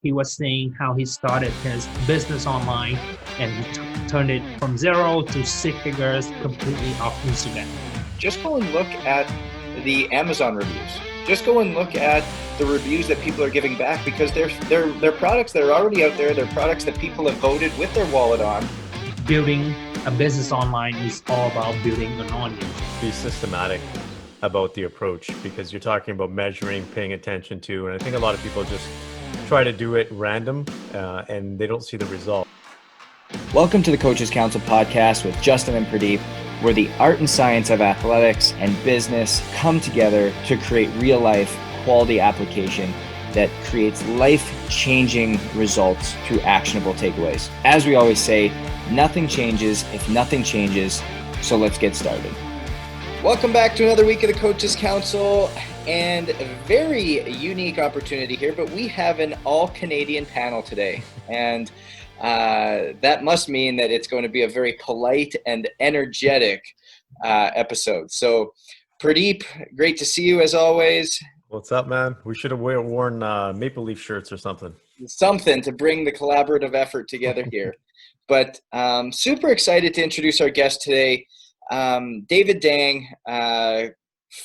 he was saying how he started his business online and he turned it from zero to six figures completely off Instagram. Just go and look at the Amazon reviews. Just go and look at the reviews that people are giving back, because they're products that are already out there. They're products that people have voted with their wallet on. Building a business online is all about building an audience. Be systematic about the approach, because you're talking about measuring, paying attention to, and I think a lot of people just try to do it random and they don't see the result. Welcome to the Coaches Council podcast with Justin and Pradeep, where the art and science of athletics and business come together to create real life quality application that creates life-changing results through actionable takeaways. As we always say, nothing changes if nothing changes, so let's get started. Welcome back to another week of the Coaches Council, and a very unique opportunity here, but we have an all-Canadian panel today, and that must mean that it's going to be a very polite and energetic episode. So, Pradeep, great to see you as always. What's up, man? We should have worn Maple Leaf shirts or something. Something to bring the collaborative effort together here. But super excited to introduce our guest today, David Dang,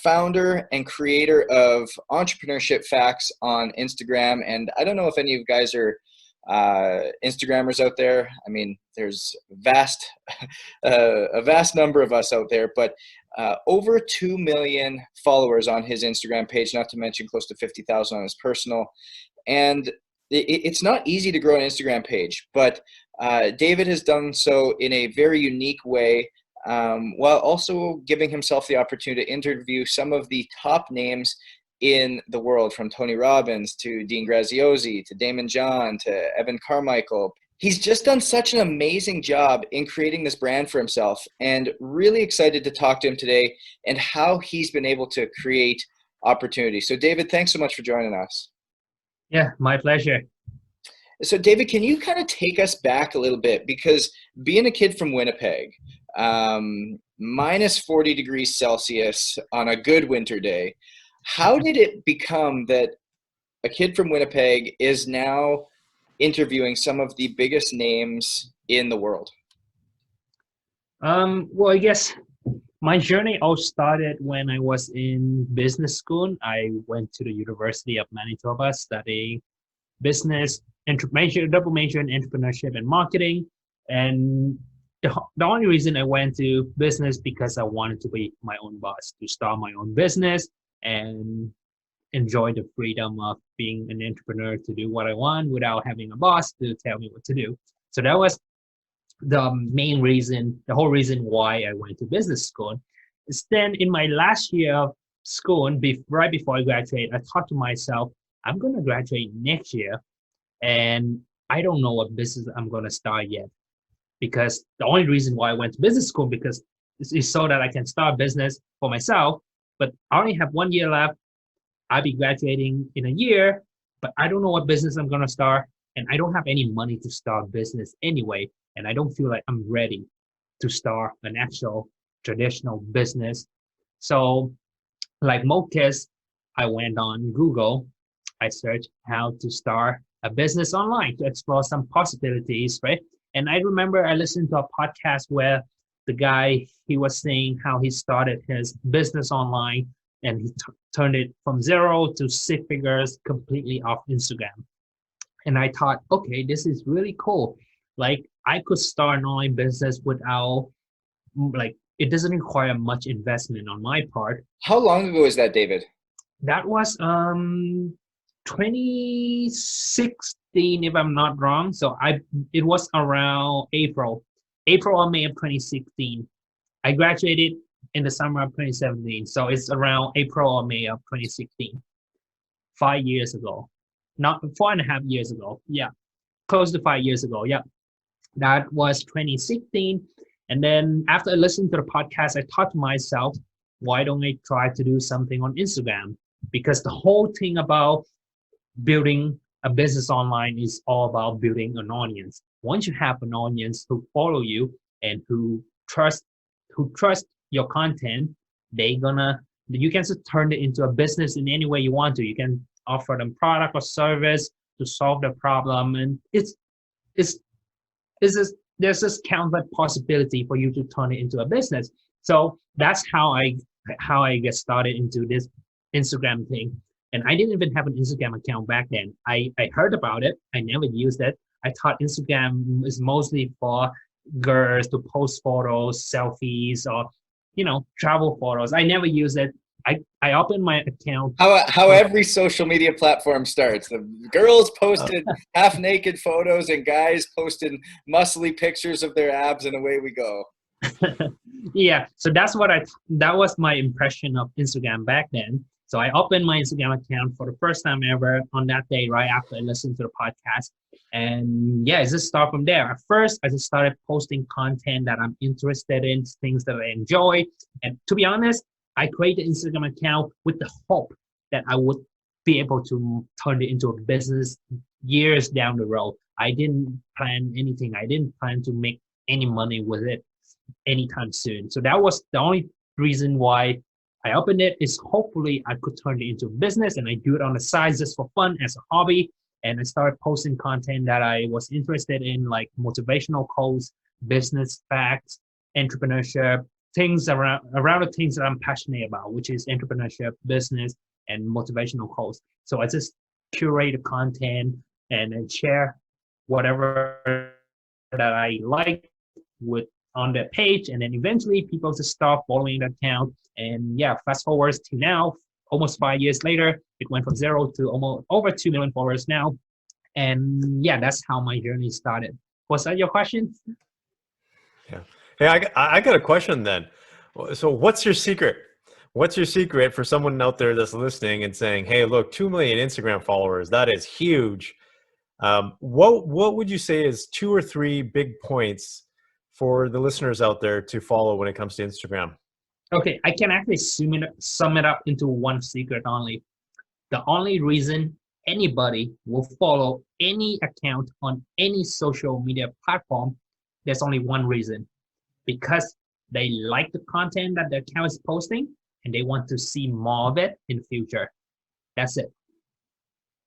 founder and creator of Entrepreneurship Facts on Instagram. And I don't know if any of you guys are Instagrammers out there. I mean, there's a vast number of us out there, but over 2 million followers on his Instagram page, not to mention close to 50,000 on his personal. And it's not easy to grow an Instagram page, but David has done so in a very unique way, while also giving himself the opportunity to interview some of the top names in the world, from Tony Robbins to Dean Graziosi to Damon John to Evan Carmichael. He's just done such an amazing job in creating this brand for himself, and really excited to talk to him today and how he's been able to create opportunity. So David, thanks so much for joining us. Yeah, my pleasure. So David, can you kind of take us back a little bit? Because being a kid from Winnipeg, minus 40 degrees Celsius on a good winter day, how did it become that a kid from Winnipeg is now interviewing some of the biggest names in the world? Well, I guess my journey all started when I was in business school. I went to the University of Manitoba studying business, double major in entrepreneurship and marketing. And the only reason I went to business because I wanted to be my own boss, to start my own business and enjoy the freedom of being an entrepreneur, to do what I want without having a boss to tell me what to do. So that was the main reason, the whole reason why I went to business school. Then in my last year of school, right before I graduate, I thought to myself, I'm going to graduate next year and I don't know what business I'm going to start yet. Because the only reason why I went to business school because is so that I can start a business for myself. But I only have 1 year left. I'll be graduating in a year, but I don't know what business I'm going to start. And I don't have any money to start business anyway. And I don't feel like I'm ready to start an actual traditional business. So like most kids, I went on Google. I searched how to start a business online to explore some possibilities, right? And I remember I listened to a podcast where the guy, he was saying how he started his business online and he turned it from zero to six figures completely off Instagram. And I thought, okay, this is really cool. Like I could start an online business without, like, it doesn't require much investment on my part. How long ago is that, David? That was 2016, if I'm not wrong. So it was around April or May of 2016. I graduated in the summer of 2017. So it's around April or May of 2016. 5 years ago. Not 4.5 years ago. Yeah. Close to 5 years ago. Yeah. That was 2016. And then after I listened to the podcast, I thought to myself, why don't I try to do something on Instagram? Because the whole thing about building a business online is all about building an audience. Once you have an audience who follow you and who trust your content, you can just turn it into a business in any way you want to. You can offer them product or service, to solve the problem, and it's just, there's this countless possibility for you to turn it into a business. So that's how I get started into this Instagram thing. And I didn't even have an Instagram account back then. I heard about it. I never used it. I thought Instagram is mostly for girls to post photos, selfies, or travel photos. I never used it. I opened my account. How every social media platform starts. The girls posted half naked photos and guys posted muscly pictures of their abs, and away we go. Yeah, so that was my impression of Instagram back then. So I opened my Instagram account for the first time ever on that day, right after I listened to the podcast. And yeah, it just started from there. At first, I just started posting content that I'm interested in, things that I enjoy. And to be honest, I created an Instagram account with the hope that I would be able to turn it into a business years down the road. I didn't plan anything. I didn't plan to make any money with it anytime soon. So that was the only reason why I opened it, is hopefully I could turn it into a business, and I do it on the side just for fun as a hobby. And I started posting content that I was interested in, like motivational quotes, business facts, entrepreneurship, things around the things that I'm passionate about, which is entrepreneurship, business, and motivational quotes. So I just curate the content and share whatever that I like on the page, and then eventually people just start following the account. And yeah, fast forward to now, almost 5 years later, it went from 0 to almost over 2 million followers now. And yeah, that's how my journey started. Was that your question? Yeah. Hey, I got a question then. So what's your secret? What's your secret for someone out there that's listening and saying, hey, look, 2 million Instagram followers, that is huge. What would you say is 2 or 3 big points for the listeners out there to follow when it comes to Instagram? Okay, I can actually sum it up into one secret only. The only reason anybody will follow any account on any social media platform, there's only one reason. Because they like the content that the account is posting and they want to see more of it in the future. That's it.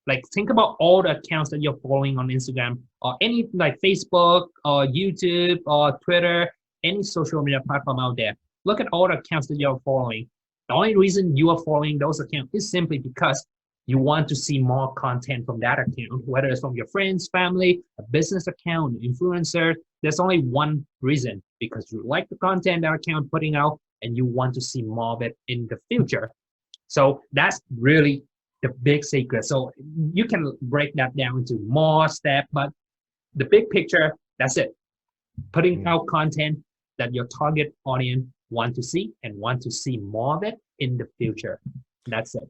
Like, think about all the accounts that you're following on Instagram or any, like Facebook or YouTube or Twitter, any social media platform out there. Look at all the accounts that you're following. The only reason you are following those accounts is simply because you want to see more content from that account, whether it's from your friends, family, a business account, influencer. There's only one reason, because you like the content that account putting out and you want to see more of it in the future. So that's really the big secret. So you can break that down into more steps, but the big picture, that's it. Putting out content that your target audience want to see and want to see more of it in the future. That's it.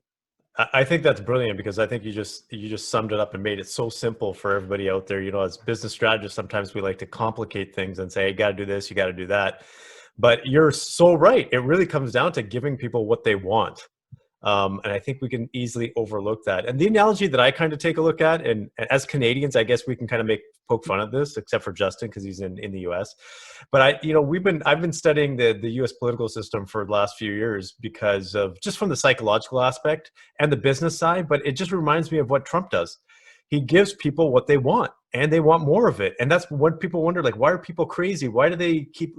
I think that's brilliant, because I think you just summed it up and made it so simple for everybody out there. As business strategists, sometimes we like to complicate things and say, you got to do this, you got to do that. But you're so right. It really comes down to giving people what they want. And I think we can easily overlook that. And the analogy that I kind of take a look at, and as Canadians, I guess we can kind of poke fun of this, except for Justin, because he's in the US. But I've been studying the US political system for the last few years, because of just from the psychological aspect and the business side. But it just reminds me of what Trump does. He gives people what they want, and they want more of it. And that's what people wonder, like, why are people crazy? Why do they keep?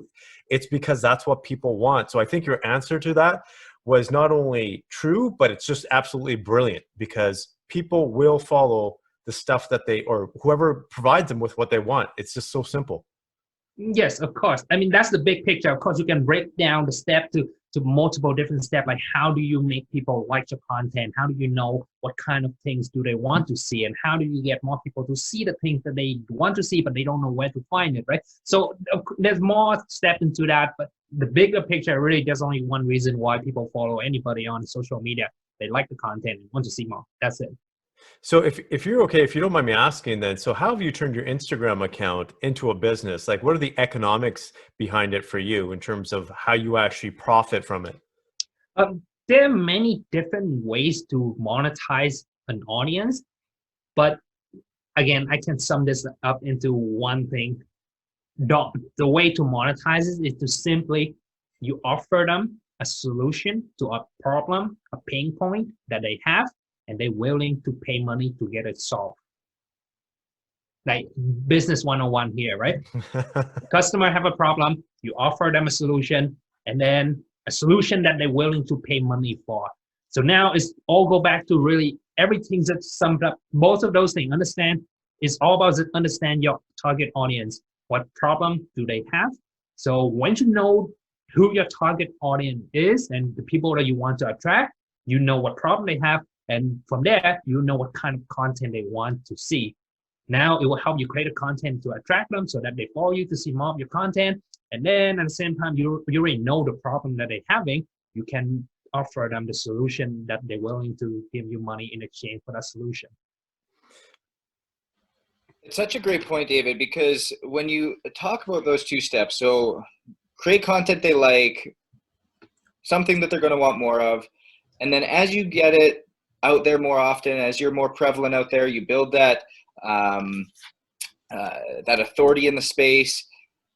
It's because that's what people want. So I think your answer to that was not only true, but it's just absolutely brilliant, because people will follow the stuff that or whoever provides them with what they want. It's just so simple. Yes, of course. I mean, that's the big picture. Of course, you can break down the step to multiple different steps. Like, how do you make people like your content? How do you know what kind of things do they want to see? And how do you get more people to see the things that they want to see, but they don't know where to find it, right? So there's more steps into that, but the bigger picture, really, there's only one reason why people follow anybody on social media. They like the content and want to see more. That's it. So if you're okay, if you don't mind me asking then, so how have you turned your Instagram account into a business? Like, what are the economics behind it for you in terms of how you actually profit from it? There are many different ways to monetize an audience, but again, I can sum this up into one thing. The way to monetize it is to simply, you offer them a solution to a problem, a pain point that they have, and they're willing to pay money to get it solved. like business 101 here, right? Customer have a problem, you offer them a solution, and then a solution that they're willing to pay money for. So now it's all go back to really everything that's summed up. Both of those things, understand, it's all about understand your target audience. What problem do they have? So once you know who your target audience is and the people that you want to attract, you know what problem they have, and from there, you know what kind of content they want to see. Now it will help you create a content to attract them so that they follow you to see more of your content. And then at the same time, you already know the problem that they're having. You can offer them the solution that they're willing to give you money in exchange for that solution. It's such a great point, David, because when you talk about those two steps, so create content they like, something that they're going to want more of, and then as you get it out there more often, as you're more prevalent out there, you build that that authority in the space,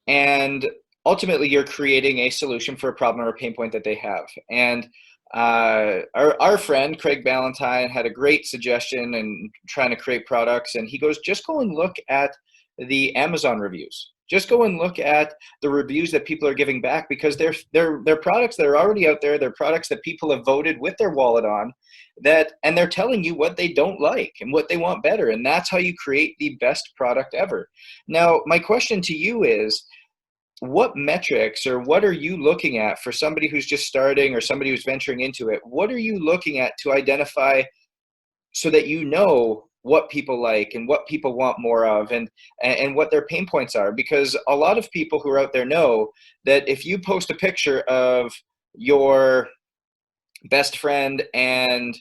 and ultimately you're creating a solution for a problem or a pain point that they have. And our friend Craig Ballantyne had a great suggestion in trying to create products, and he goes, just go and look at the Amazon reviews. Just go and look at the reviews that people are giving back, because they're products that are already out there. They're products that people have voted with their wallet on, and they're telling you what they don't like and what they want better. And that's how you create the best product ever. Now, my question to you is, what metrics or what are you looking at for somebody who's just starting or somebody who's venturing into it? What are you looking at to identify so that you know what people like and what people want more of, and what their pain points are? Because a lot of people who are out there know that if you post a picture of your best friend and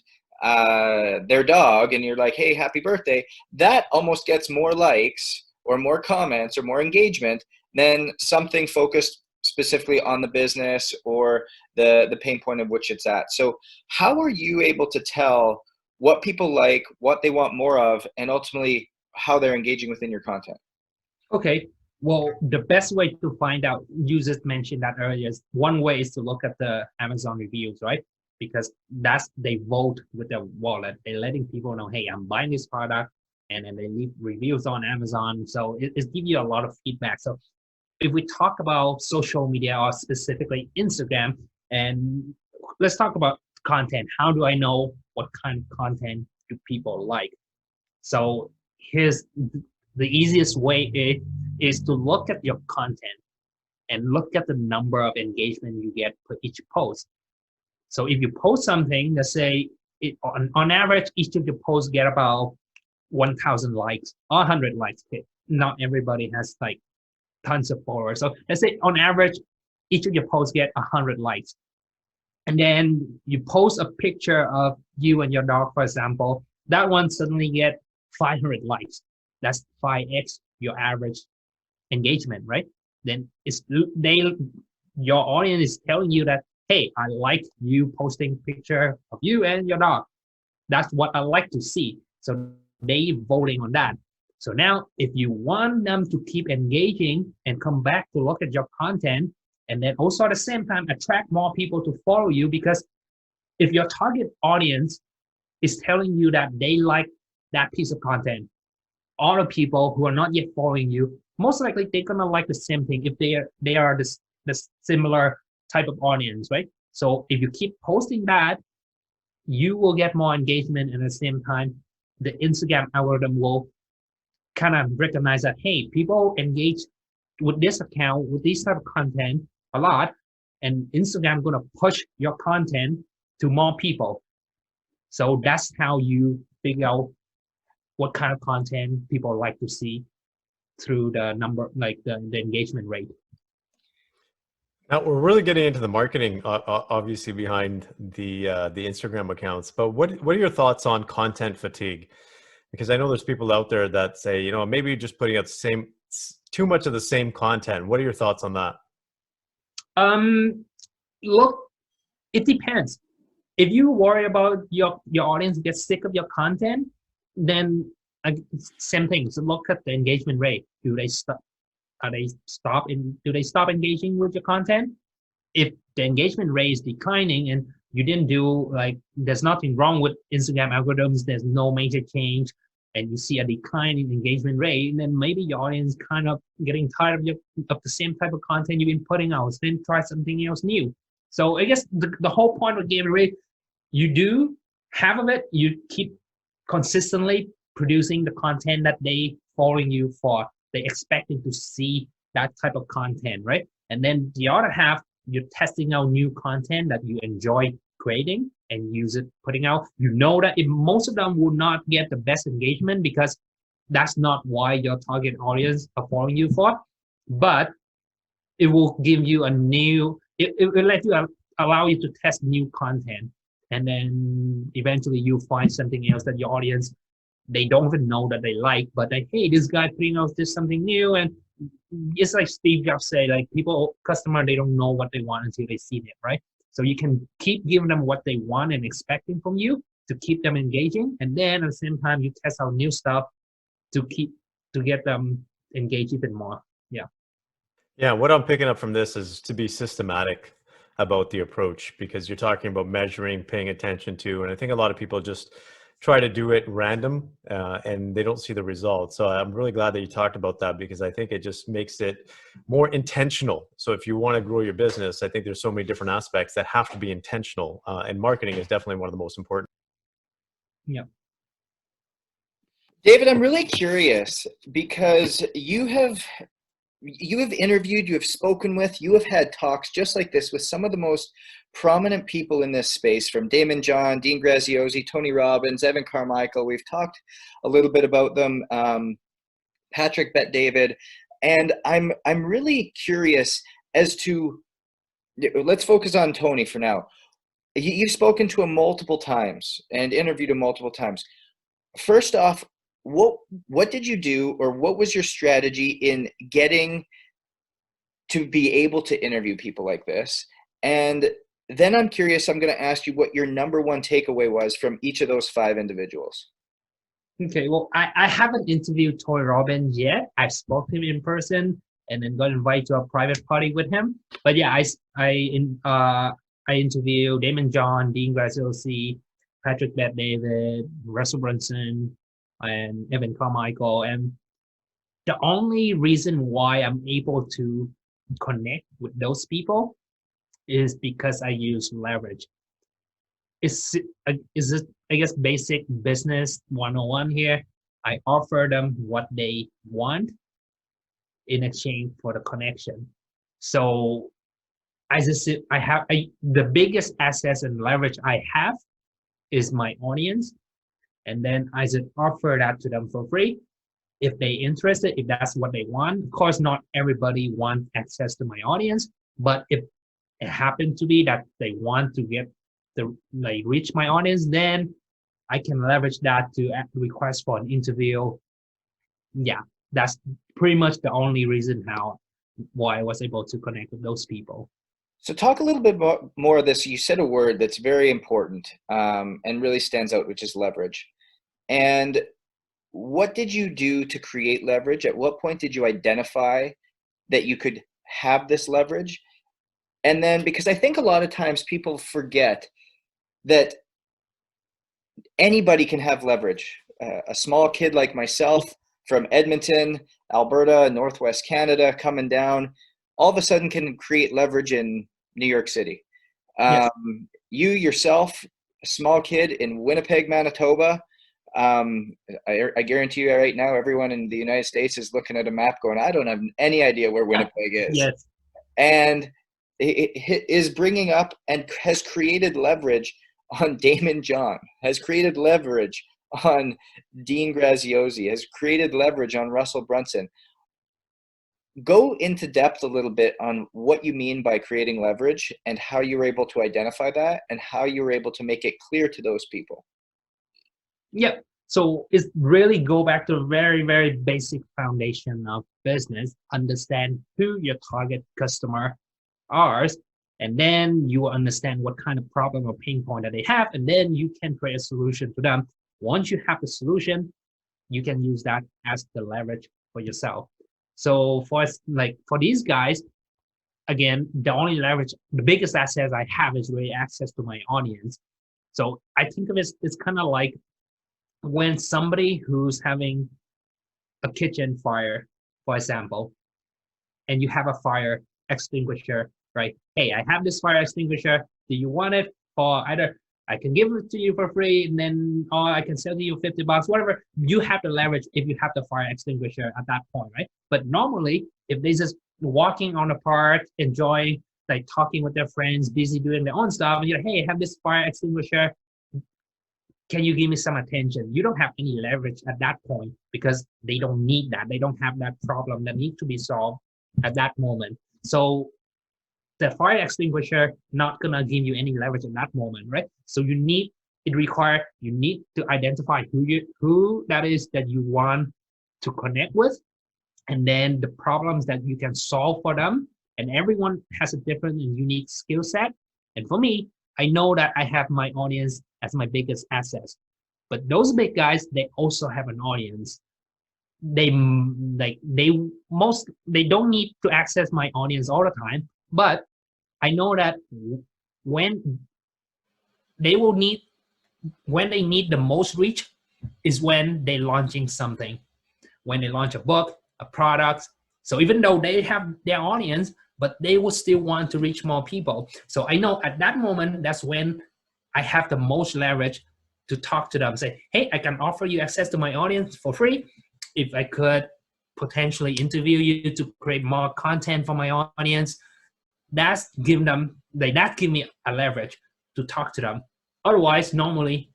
their dog and you're like, hey, happy birthday, that almost gets more likes or more comments or more engagement than something focused specifically on the business or the pain point of which it's at. So how are you able to tell what people like, what they want more of, and ultimately how they're engaging within your content? Okay, well, the best way to find out, you just mentioned that earlier, is one way is to look at the Amazon reviews, right? Because they vote with their wallet. They're letting people know, hey, I'm buying this product, and then they leave reviews on Amazon. So it gives you a lot of feedback. So if we talk about social media, or specifically Instagram, and let's talk about content. How do I know what kind of content do people like? So here's the easiest way is to look at your content and look at the number of engagement you get per each post. So if you post something, let's say on average, each of your posts get about 1,000 likes or 100 likes. Not everybody has like tons of followers. So let's say on average, each of your posts get 100 likes. And then you post a picture of you and your dog, for example, that one suddenly get 500 likes. That's 5x your average engagement, right? Then your audience is telling you that, hey, I like you posting picture of you and your dog. That's what I like to see. So they voting on that. So now if you want them to keep engaging and come back to look at your content, and then also at the same time attract more people to follow you, because if your target audience is telling you that they like that piece of content, all the people who are not yet following you, most likely they're gonna like the same thing if they are this similar type of audience, right? So if you keep posting that, you will get more engagement, and at the same time, the Instagram algorithm will kind of recognize that, hey, people engage with this account, with this type of content a lot, and Instagram gonna push your content to more people. So that's how you figure out what kind of content people like to see through the number, like the engagement rate. Now we're really getting into the marketing, obviously behind the Instagram accounts. But what are your thoughts on content fatigue? Because I know there's people out there that say, you know, maybe just putting out too much of the same content. What are your thoughts on that? Look, it depends. If you worry about your audience gets sick of your content, then same thing. So look at the engagement rate. Do they stop engaging with your content? If the engagement rate is declining and you didn't do, like, there's nothing wrong with Instagram algorithms, there's no major change, and you see a decline in engagement rate, and then maybe your audience kind of getting tired of the same type of content you've been putting out, then try something else new. So I guess the whole point of Game Rate, you do half of it, you keep consistently producing the content that they following you for. They expecting to see that type of content, right? And then the other half, you're testing out new content that you enjoy creating and use it putting out. You know that if most of them will not get the best engagement because that's not why your target audience are following you for, but it will give you a new, it will let you allow you to test new content, and then eventually you find something else that your audience, they don't even know that they like, but like, hey, this guy putting out this something new. And it's like Steve Jobs say, like customer, they don't know what they want until they see it, right? So you can keep giving them what they want and expecting from you to keep them engaging, and then at the same time you test out new stuff to get them engaged even more. Yeah. Yeah, what I'm picking up from this is to be systematic about the approach, because you're talking about measuring, paying attention to, and I think a lot of people just try to do it random and they don't see the results. So I'm really glad that you talked about that, because I think it just makes it more intentional. So if you want to grow your business, I think there's so many different aspects that have to be intentional, and marketing is definitely one of the most important. Yeah. David, I'm really curious because you have interviewed, you have spoken with, you have had talks just like this with some of the most prominent people in this space, from Damon John, Dean Graziosi, Tony Robbins, Evan Carmichael. We've talked a little bit about them, Patrick Bet-David, and I'm really curious as to, let's focus on Tony for now. You've spoken to him multiple times and interviewed him multiple times. First off, what did you do, or what was your strategy in getting to be able to interview people like this? And then I'm curious, I'm going to ask you what your number one takeaway was from each of those 5 individuals. Okay, well, I haven't interviewed Tony Robbins yet. I've spoken to him in person and then got invited to a private party with him. But yeah, I interviewed Damon John, Dean Graziosi, Patrick Bet-David, Russell Brunson, and Evan Carmichael. And the only reason why I'm able to connect with those people is because I use leverage. Is it, I guess, basic business 101 here. I offer them what they want in exchange for the connection. So the biggest assets and leverage I have is my audience. And then I just offer that to them for free. If they're interested, if that's what they want. Of course, not everybody wants access to my audience, but if it happened to be that they want to reach my audience, then I can leverage that to request for an interview. Yeah, that's pretty much the only reason why I was able to connect with those people. So talk a little bit more of this. You said a word that's very important and really stands out, which is leverage. And what did you do to create leverage? At what point did you identify that you could have this leverage? And then, because I think a lot of times people forget that anybody can have leverage. A small kid like myself from Edmonton, Alberta, Northwest Canada, coming down, all of a sudden can create leverage in New York City. Yes. You yourself, a small kid in Winnipeg, Manitoba, I guarantee you right now, everyone in the United States is looking at a map going, I don't have any idea where Winnipeg is. Yes. And it is bringing up and has created leverage on Damon John, has created leverage on Dean Graziosi, has created leverage on Russell Brunson. Go into depth a little bit on what you mean by creating leverage and how you were able to identify that and how you were able to make it clear to those people. Yeah. So it's really go back to a very, very basic foundation of business. Understand who your target customer are, and then you will understand what kind of problem or pain point that they have, and then you can create a solution to them. Once you have the solution, you can use that as the leverage for yourself. So for these guys, again, the biggest asset I have is really access to my audience. So I think of it, it's kind of like when somebody who's having a kitchen fire, for example, and you have a fire extinguisher, right? Hey, I have this fire extinguisher. Do you want it? Or either I can give it to you for free, and then or I can sell to you $50, whatever. You have the leverage if you have the fire extinguisher at that point, right? But normally, if they just walking on the park, enjoying like talking with their friends, busy doing their own stuff, and you're like, hey, I have this fire extinguisher. Can you give me some attention? You don't have any leverage at that point because they don't need that. They don't have that problem that needs to be solved at that moment. So the fire extinguisher not gonna give you any leverage at that moment, right? So you need to identify who that is that you want to connect with, and then the problems that you can solve for them. And everyone has a different and unique skill set. And for me, I know that I have my audience as my biggest asset. But those big guys, they also have an audience. They don't need to access my audience all the time, but I know that when they need the most reach is when they're launching something, when they launch a book, a product. So even though they have their audience, but they will still want to reach more people. So I know at that moment, that's when I have the most leverage to talk to them, say, hey, I can offer you access to my audience for free. If I could potentially interview you to create more content for my audience, that give me a leverage to talk to them. Otherwise, normally,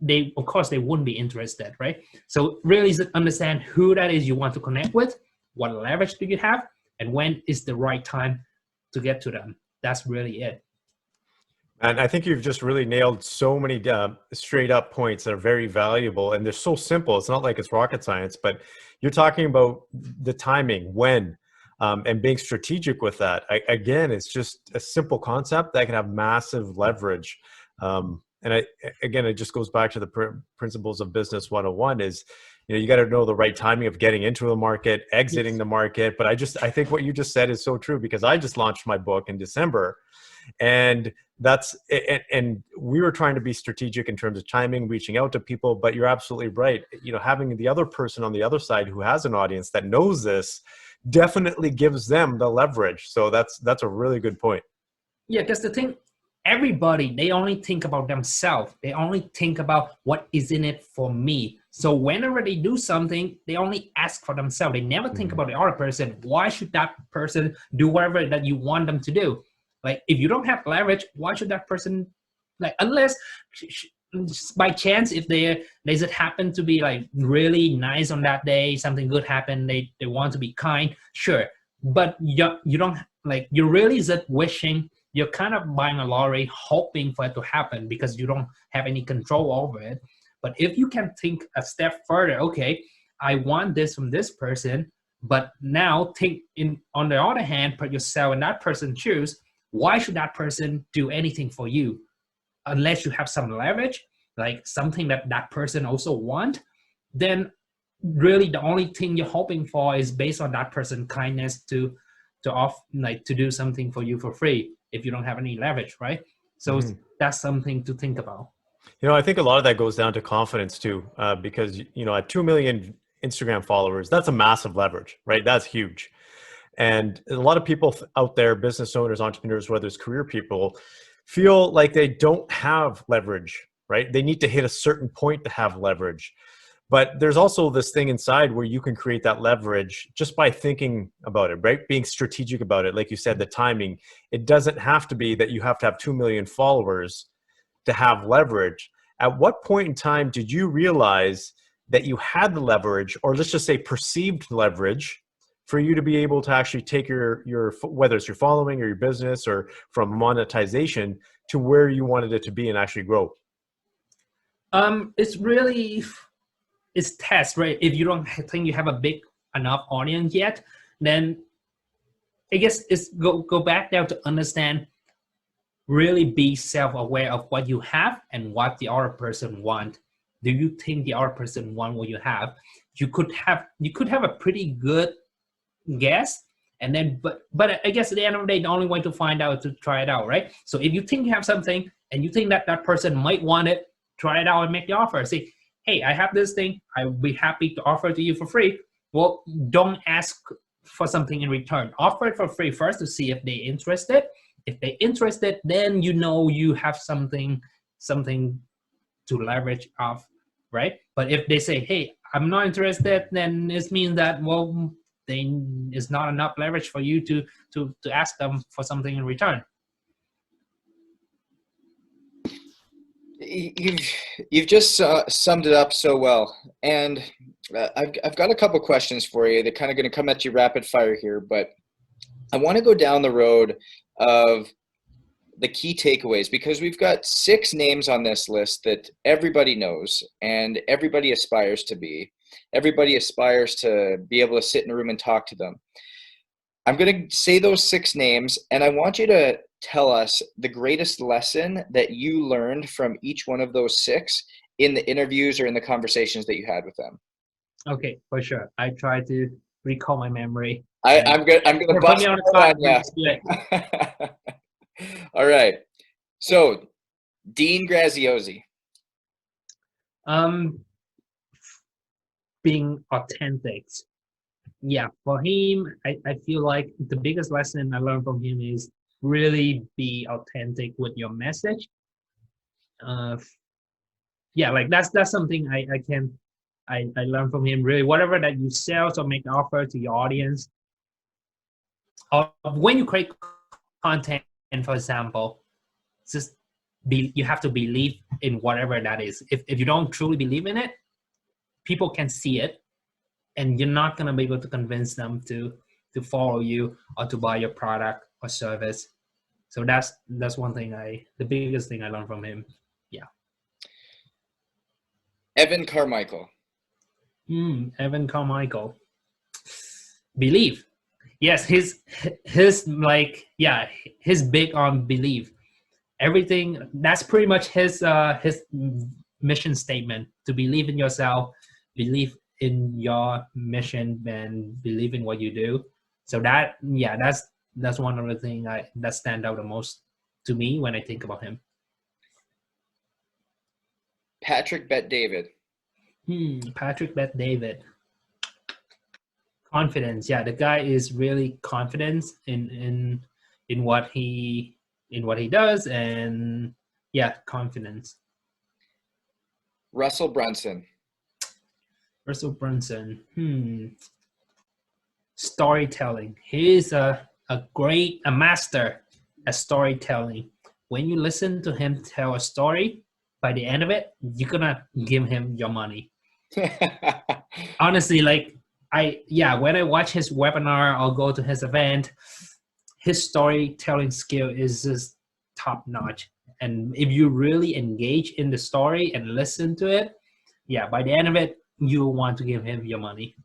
they wouldn't be interested, right? So really understand who that is you want to connect with, what leverage do you have, and when is the right time to get to them. That's really it. And I think you've just really nailed so many straight up points that are very valuable, and they're so simple. It's not like it's rocket science, but you're talking about the timing, when, and being strategic with that. Again, it's just a simple concept that can have massive leverage. It just goes back to the principles of business 101 is, you got to know the right timing of getting into the market, exiting the market. But I think what you just said is so true, because I just launched my book in December, and we were trying to be strategic in terms of timing, reaching out to people. But you're absolutely right. Having the other person on the other side who has an audience that knows this definitely gives them the leverage. So that's a really good point. Yeah, because the thing, everybody, they only think about themselves. They only think about what is in it for me. So whenever they do something, they only ask for themselves. They never think about the other person. Why should that person do whatever that you want them to do? Like, if you don't have leverage, why should that person, unless by chance, if they just happen to be like really nice on that day, something good happened, they want to be kind, sure. But you don't, you're really just wishing, you're kind of buying a lottery, hoping for it to happen because you don't have any control over it. But if you can think a step further, okay, I want this from this person, but now on the other hand, put yourself in that person's shoes. Why should that person do anything for you? Unless you have some leverage, like something that person also want, then really the only thing you're hoping for is based on that person's kindness to do something for you for free if you don't have any leverage, right? So that's something to think about. I think a lot of that goes down to confidence too, because at 2 million Instagram followers, that's a massive leverage, right? That's huge. And a lot of people out there, business owners, entrepreneurs, whether it's career people, feel like they don't have leverage, right? They need to hit a certain point to have leverage. But there's also this thing inside where you can create that leverage just by thinking about it, right? Being strategic about it. Like you said, the timing, it doesn't have to be that you have to have 2 million followers to have leverage. At what point in time did you realize that you had the leverage, or let's just say perceived leverage, for you to be able to actually take your whether it's your following or your business or from monetization to where you wanted it to be and actually grow? It's test, right? If you don't think you have a big enough audience yet, then I guess it's go back down to understand, really be self-aware of what you have and what the other person want. Do you think the other person want what you have? You could have a pretty good guess, and then but I guess at the end of the day, the only way to find out is to try it out, right? So if you think you have something and you think that person might want it, try it out and make the offer. Say, hey, I have this thing, I'll be happy to offer to you for free. Well, don't ask for something in return. Offer it for free first to see if they're interested. If they're interested, then you have something to leverage off, right? But if they say, hey, I'm not interested, then it means that, well, then it's not enough leverage for you to ask them for something in return. You've just summed it up so well, and I've got a couple questions for you. They're kind of going to come at you rapid fire here, but I want to go down the road of the key takeaways, because we've got 6 names on this list that everybody knows and everybody aspires to be. Everybody aspires to be able to sit in a room and talk to them. I'm going to say those 6 names, and I want you to tell us the greatest lesson that you learned from each one of those 6 in the interviews or in the conversations that you had with them. Okay, for sure. I try to recall my memory. I'm gonna bust me on the spot. Yeah. All right. So, Dean Graziosi. Being authentic. Yeah, for him, I feel like the biggest lesson I learned from him is really be authentic with your message. Yeah, like that's something I learned from him. Really, whatever that you sell or make an offer to your audience, or when you create content, for example, you have to believe in whatever that is. If you don't truly believe in it, people can see it, and you're not gonna be able to convince them to follow you or to buy your product or service. So that's one thing the biggest thing I learned from him. Yeah. Evan Carmichael. Evan Carmichael. Believe. Yes, his big on belief. Everything, that's pretty much his mission statement: to believe in yourself, believe in your mission, and believe in what you do. So that's one of the things that stand out the most to me when I think about him. Patrick Bet-David. Patrick Bet-David. Confidence. Yeah, the guy is really confident in what he does, and yeah, confidence. Russell Brunson. Storytelling. He's a master at storytelling. When you listen to him tell a story, by the end of it, you're gonna give him your money. Honestly, when I watch his webinar or go to his event, his storytelling skill is just top notch. And if you really engage in the story and listen to it, yeah, by the end of it, you want to give him your money.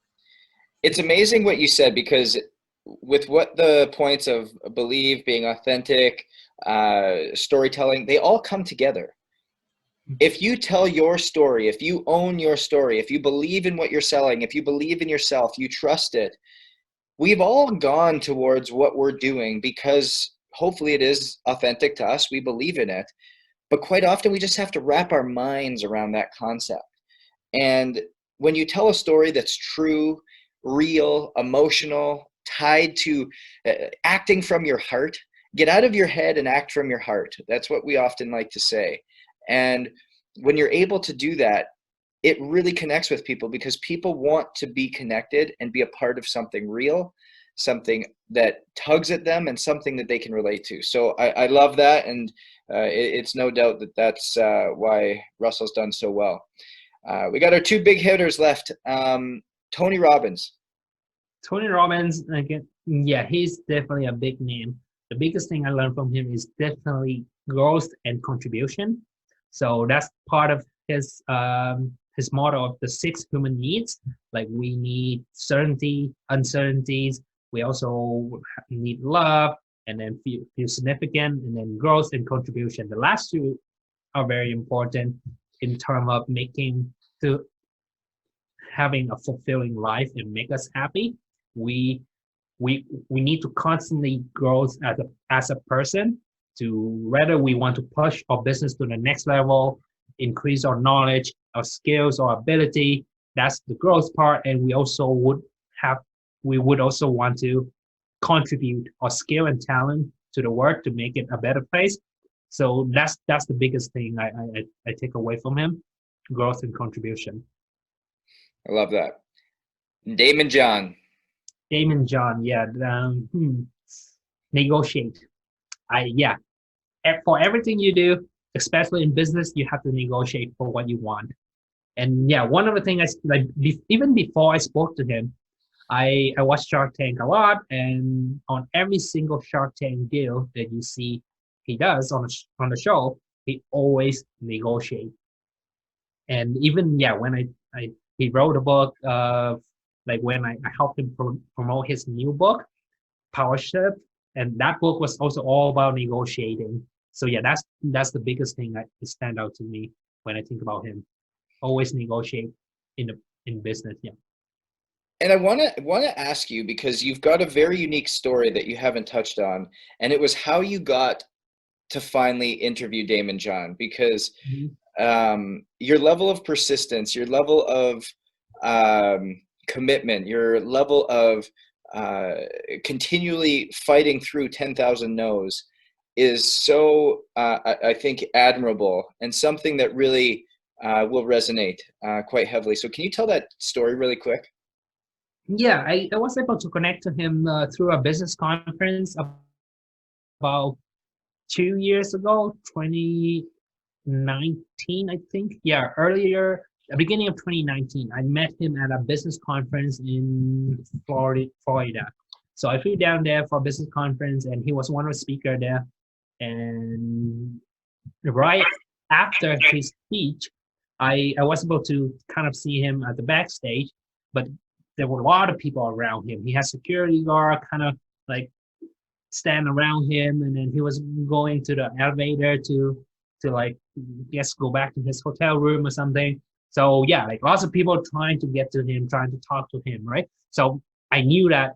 It's amazing what you said, because with what the points of believe, being authentic, storytelling, they all come together. If you tell your story, if you own your story, if you believe in what you're selling, if you believe in yourself, you trust it, we've all gone towards what we're doing because hopefully it is authentic to us. We believe in it. But quite often we just have to wrap our minds around that concept. And when you tell a story that's true, real, emotional, tied to acting from your heart, get out of your head and act from your heart. That's what we often like to say. And when you're able to do that, it really connects with people, because people want to be connected and be a part of something real, something that tugs at them, and something that they can relate to. So I love that. And it's no doubt that that's why Russell's done so well. We got our 2 big hitters left. Tony Robbins. Tony Robbins, again, yeah, he's definitely a big name. The biggest thing I learned from him is definitely growth and contribution. So that's part of his motto of the 6 human needs. Like, we need certainty, uncertainties. We also need love, and then feel significant, and then growth and contribution. The last 2 are very important in terms of having a fulfilling life and make us happy. We need to constantly grow as a person, to whether we want to push our business to the next level, increase our knowledge, our skills or ability. That's the growth part. And we would also want to contribute our skill and talent to the work to make it a better place. So that's the biggest thing I take away from him, growth and contribution. I love that. Damon John. Damon John, yeah. Negotiate. For everything you do, especially in business, you have to negotiate for what you want. And yeah, one of the things even before I spoke to him, I watch Shark Tank a lot, and on every single Shark Tank deal that you see he does on the show, he always negotiates. And even when he wrote a book when I helped him promote his new book, Power Shift, and that book was also all about negotiating. So yeah, that's the biggest thing that stand out to me when I think about him. Always negotiate in business. Yeah. And I want to ask you, because you've got a very unique story that you haven't touched on, and it was how you got to finally interview Damon John, because your level of persistence, your level of commitment, your level of continually fighting through 10,000 no's is so, I think, admirable, and something that really will resonate quite heavily. So can you tell that story really quick? Yeah, I was able to connect to him through a business conference about 2 years ago, 2019, I think. Yeah, earlier, the beginning of 2019, I met him at a business conference in Florida. So I flew down there for a business conference, and he was one of the speakers there. And right after his speech, I was able to kind of see him at the backstage, but there were a lot of people around him. He had security guard kind of like stand around him, and then he was going to the elevator to like go back to his hotel room or something. So yeah, like lots of people trying to get to him, trying to talk to him, right? So I knew that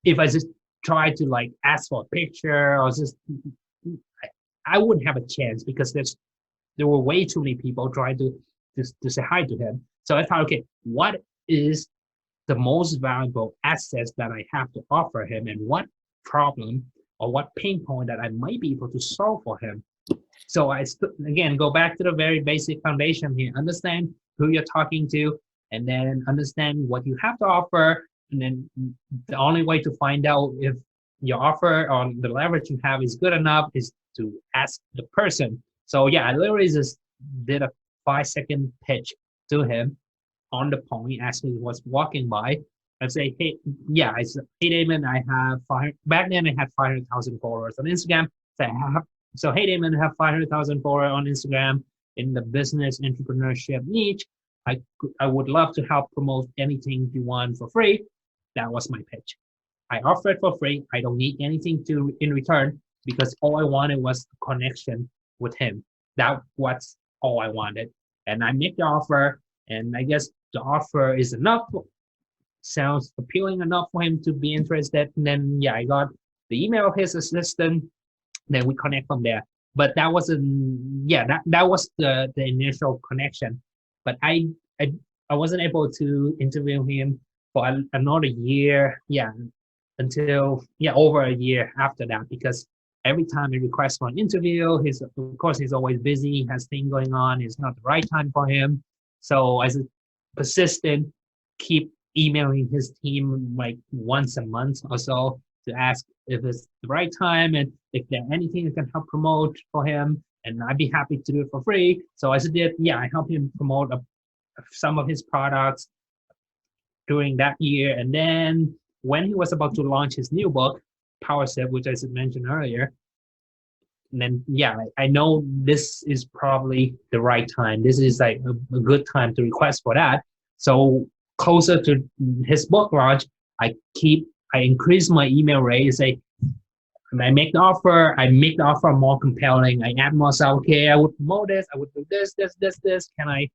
if I just tried to like ask for a picture or just I wouldn't have a chance, because there were way too many people trying to say hi to him. So I thought, okay, what is the most valuable assets that I have to offer him, and what problem or what pain point that I might be able to solve for him? So again, go back to the very basic foundation here. Understand who you're talking to, and then understand what you have to offer. And then the only way to find out if your offer or the leverage you have is good enough is to ask the person. So yeah, I literally just did a 5-second pitch to him on the point as he was walking by. I'd say, hey, Damon, back then I had 500,000 followers on Instagram. So hey, Damon, I have 500,000 followers on Instagram in the business entrepreneurship niche. I would love to help promote anything you want for free. That was my pitch. I offered for free. I don't need anything in return, because all I wanted was a connection with him. That was all I wanted. And I make the offer, and I guess the offer is enough, sounds appealing enough for him to be interested. And then I got the email of his assistant. Then we connect from there. But that wasn't that was the initial connection. But I wasn't able to interview him for another year. Until over a year after that, because every time he requests for an interview, he's always busy, he has things going on, it's not the right time for him. So as a persistent, keep emailing his team like once a month or so to ask if it's the right time and if there's anything that can help promote for him, and I'd be happy to do it for free. So as I did, I helped him promote some of his products during that year. And then when he was about to launch his new book, Power Shift, which I mentioned earlier, and then I know this is probably the right time. This is like a good time to request for that. So closer to his book launch, I increase my email rate. Say, I make the offer more compelling. I add more stuff. Okay, I would promote this. I would do this. Can I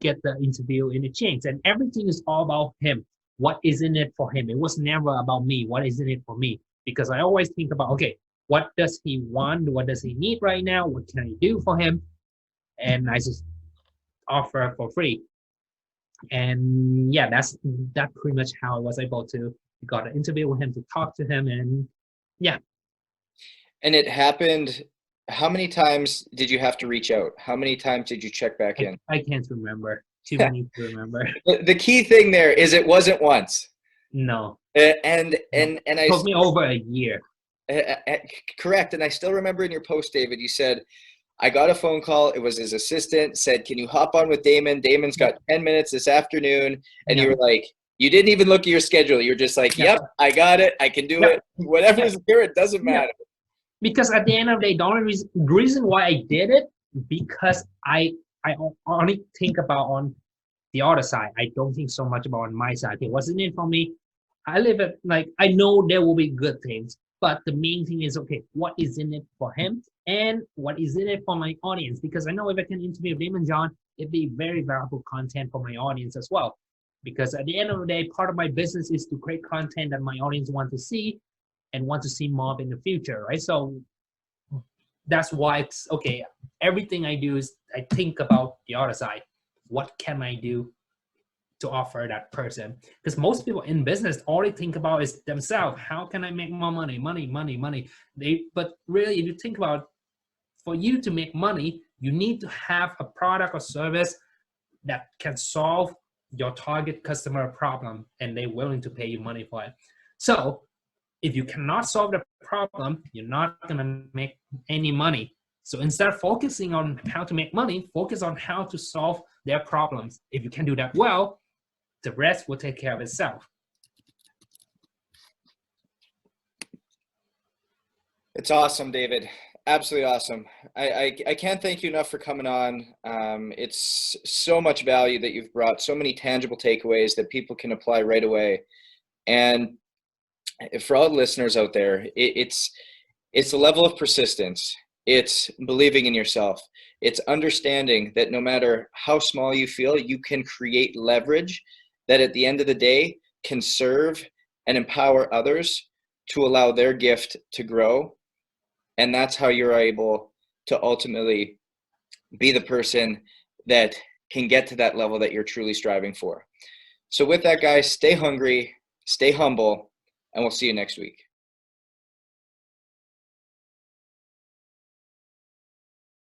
get the interview in exchange? And everything is all about him. What is in it for him? It was never about me. What is in it for me? Because I always think about, okay, what does he want? What does he need right now? What can I do for him? And I just offer for free. And yeah, that's pretty much how I was able to got an interview with him, to talk to him. And yeah. And it happened. How many times did you have to reach out? How many times did you check back in? I can't remember. Too many to remember. The key thing there is it wasn't once. No. And it took me over a year. Correct. And I still remember in your post, David, you said, I got a phone call. It was his assistant, said, can you hop on with Damon? Damon's got 10 minutes this afternoon. And you were like, you didn't even look at your schedule. You're just like, yep, I got it. I can do it. Whatever's here, it doesn't matter. Because at the end of the day, the only reason why I did it, because I only think about on the other side. I don't think so much about on my side. It wasn't it for me. I live it like, I know there will be good things, but the main thing is, okay, what is in it for him and what is in it for my audience? Because I know if I can interview Damon John, it'd be very valuable content for my audience as well. Because at the end of the day, part of my business is to create content that my audience want to see and want to see more of in the future, right? So that's why it's okay. Everything I do is I think about the other side. What can I do to offer that person? Because most people in business, all they think about is themselves. How can I make more money? Money. But really, if you think about, for you to make money, you need to have a product or service that can solve your target customer problem, and they're willing to pay you money for it. So if you cannot solve the problem, you're not gonna make any money. So instead of focusing on how to make money, focus on how to solve their problems. If you can do that well, the rest will take care of itself. It's awesome, David. Absolutely awesome. I can't thank you enough for coming on. It's so much value that you've brought, so many tangible takeaways that people can apply right away. And for all the listeners out there, it's the level of persistence. It's believing in yourself. It's understanding that no matter how small you feel, you can create leverage that at the end of the day can serve and empower others to allow their gift to grow. And that's how you're able to ultimately be the person that can get to that level that you're truly striving for. So with that, guys, stay hungry, stay humble, and we'll see you next week.